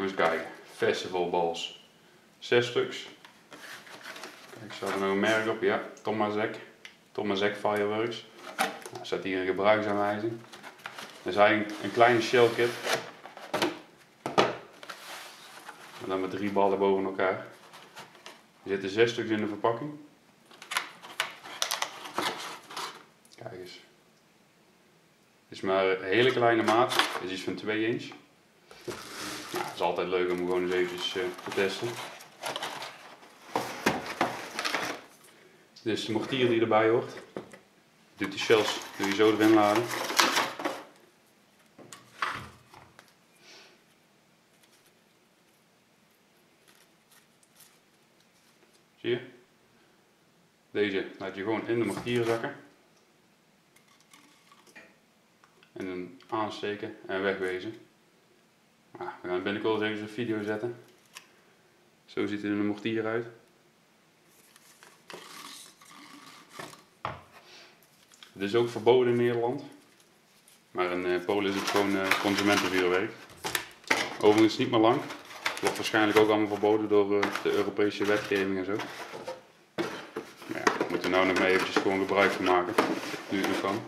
Eens kijken. Festival balls. 6 stuks. Kijk, staat er nog een merk op? Ja, Tomaszek Fireworks. Er staat hier een gebruiksaanwijzing. Dat is eigenlijk een kleine shell kit. En dan met 3 ballen boven elkaar. Er zitten 6 stuks in de verpakking. Kijk eens. Het is maar een hele kleine maat. Het is iets van 2 inch. Nou, het is altijd leuk om gewoon eens eventjes te testen. Dit is de mortier die erbij hoort. Doet die shells doe je zo erin laden. Zie je? Deze laat je gewoon in de mortier zakken. En dan aansteken en wegwezen. Nou, we gaan binnenkort eens even een video zetten. Zo ziet het in de mortier uit. Het is ook verboden in Nederland. Maar in Polen is het gewoon consumentenvuurwerk. Overigens niet meer lang. Het wordt waarschijnlijk ook allemaal verboden door de Europese wetgeving en zo. Maar ja, we moeten er nou nog maar eventjes gewoon gebruik van maken. Nu het kan.